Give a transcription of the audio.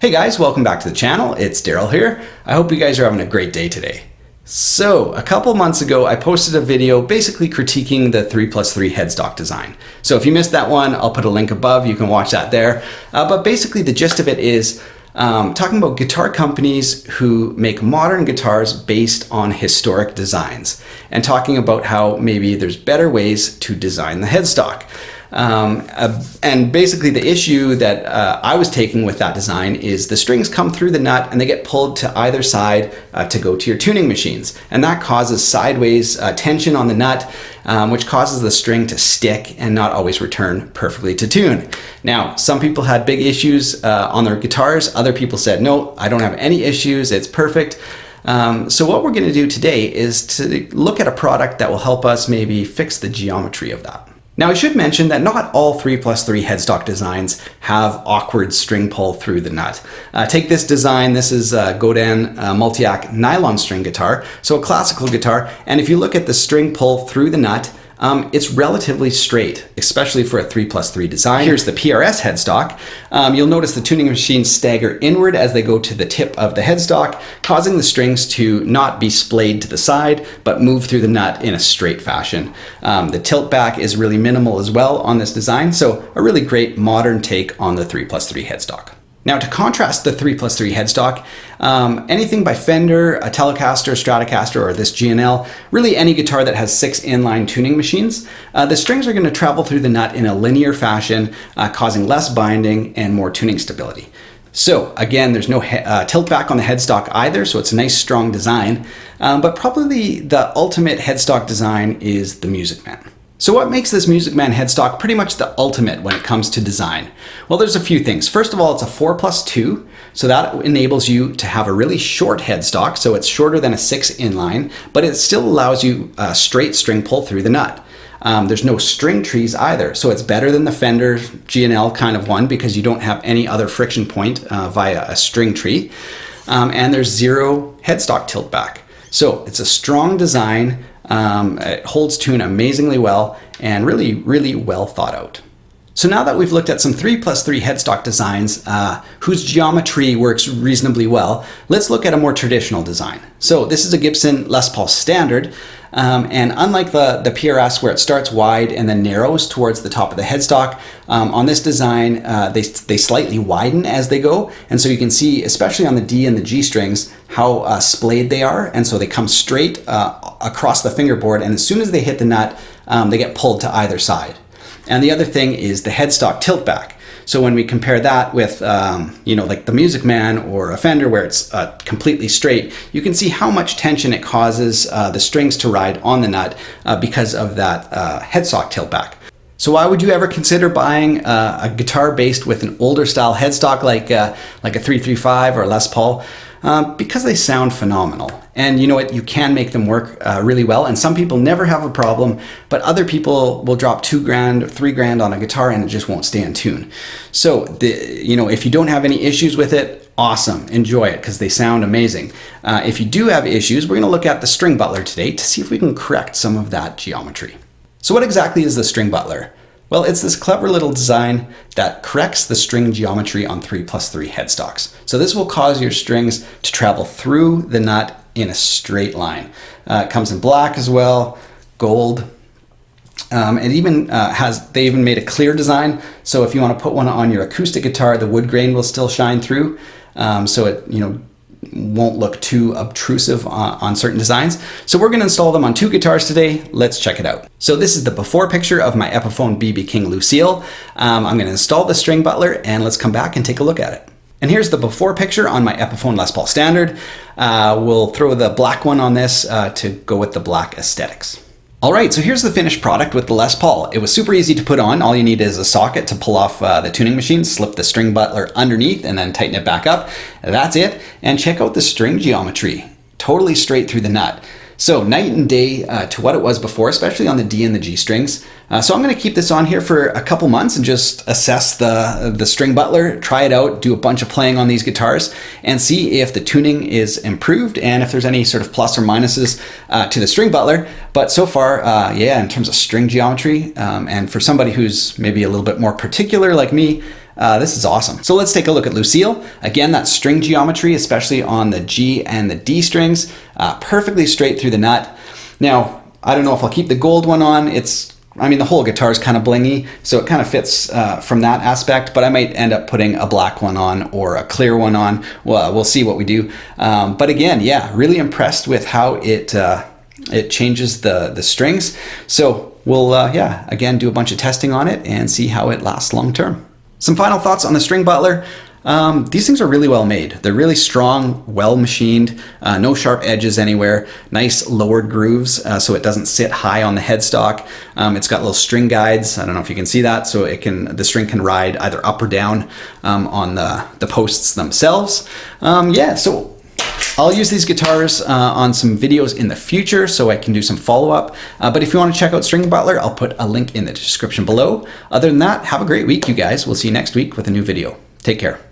Hey guys, welcome back to the channel. It's Daryl here. I hope you guys are having a great day today. So a couple months ago, I posted a video basically critiquing the 3+3 headstock design. So if you missed that one, I'll put a link above. You can watch that there. But basically the gist of it is talking about guitar companies who make modern guitars based on historic designs and talking about how maybe there's better ways to design the headstock. And basically the issue that I was taking with that design is the strings come through the nut and they get pulled to either side to go to your tuning machines. And that causes sideways tension on the nut, which causes the string to stick and not always return perfectly to tune. Now, some people had big issues on their guitars. Other people said, no, I don't have any issues. It's perfect. So what we're going to do today is to look at a product that will help us maybe fix the geometry of that. Now I should mention that not all 3+3 headstock designs have awkward string pull through the nut. Take this design, this is a Godin multi-act nylon string guitar, so a classical guitar, and if you look at the string pull through the nut, it's relatively straight, especially for a 3+3 design. Here's the PRS headstock. You'll notice the tuning machines stagger inward as they go to the tip of the headstock, causing the strings to not be splayed to the side, but move through the nut in a straight fashion. The tilt back is really minimal as well on this design, so a really great modern take on the 3+3 headstock. Now to contrast the 3+3 headstock, anything by Fender, a Telecaster, Stratocaster, or this G&L, really any guitar that has 6 inline tuning machines, the strings are going to travel through the nut in a linear fashion, causing less binding and more tuning stability. So again, there's no tilt back on the headstock either, so it's a nice strong design, but probably the ultimate headstock design is the Music Man. So what makes this Music Man headstock pretty much the ultimate when it comes to design? Well, there's a few things. First of all, it's a 4+2, so that enables you to have a really short headstock, so it's shorter than a 6 inline, but it still allows you a straight string pull through the nut. There's no string trees either, so it's better than the Fender G&L kind of one because you don't have any other friction point via a string tree. And there's zero headstock tilt back. So it's a strong design. It holds tune amazingly well and really well thought out. So now that we've looked at some 3+3 headstock designs whose geometry works reasonably well, let's look at a more traditional design. So this is a Gibson Les Paul Standard, and unlike the PRS where it starts wide and then narrows towards the top of the headstock, on this design they slightly widen as they go, and so you can see, especially on the D and the G strings, how splayed they are, and so they come straight across the fingerboard, and as soon as they hit the nut, they get pulled to either side. And the other thing is the headstock tilt back. So when we compare that with, like the Music Man or a Fender where it's completely straight, you can see how much tension it causes the strings to ride on the nut because of that headstock tilt back. So why would you ever consider buying a guitar based with an older style headstock like a 335 or a Les Paul? Because they sound phenomenal. And you know what, you can make them work really well, and some people never have a problem, but other people will drop $2,000 or $3,000 on a guitar and it just won't stay in tune. So if you don't have any issues with it, awesome, enjoy it because they sound amazing. If you do have issues, we're going to look at the String Butler today to see if we can correct some of that geometry. So what exactly is the String Butler? Well, it's this clever little design that corrects the string geometry on 3+3 headstocks. So this will cause your strings to travel through the nut in a straight line. It comes in black as well, gold. It even they even made a clear design. So if you want to put one on your acoustic guitar, the wood grain will still shine through. So it won't look too obtrusive on certain designs. So we're going to install them on 2 guitars today. Let's check it out. So this is the before picture of my Epiphone BB King Lucille. I'm going to install the String Butler and let's come back and take a look at it. And here's the before picture on my Epiphone Les Paul Standard. We'll throw the black one on this to go with the black aesthetics. All right, so here's the finished product with the Les Paul. It was super easy to put on. All you need is a socket to pull off the tuning machine, slip the String Butler underneath, and then tighten it back up. That's it. And check out the string geometry. Totally straight through the nut. So night and day to what it was before, especially on the D and the G strings. So I'm going to keep this on here for a couple months and just assess the String Butler, try it out, do a bunch of playing on these guitars, and see if the tuning is improved and if there's any sort of plus or minuses to the String Butler. But so far, yeah, in terms of string geometry, and for somebody who's maybe a little bit more particular like me, This is awesome. So let's take a look at Lucille. Again, that string geometry, especially on the G and the D strings, perfectly straight through the nut. Now, I don't know if I'll keep the gold one on. The whole guitar is kind of blingy, so it kind of fits from that aspect, but I might end up putting a black one on or a clear one on. Well, we'll see what we do. But again, yeah, really impressed with how it changes the strings. So we'll, again, do a bunch of testing on it and see how it lasts long term. Some final thoughts on the string butler. These things are really well made. They're really strong, well machined, no sharp edges anywhere, nice lowered grooves so it doesn't sit high on the headstock. It's got little string guides. I don't know if you can see that, so the string can ride either up or down on the posts themselves. So I'll use these guitars on some videos in the future so I can do some follow-up. But if you want to check out String Butler, I'll put a link in the description below. Other than that, have a great week, you guys. We'll see you next week with a new video. Take care.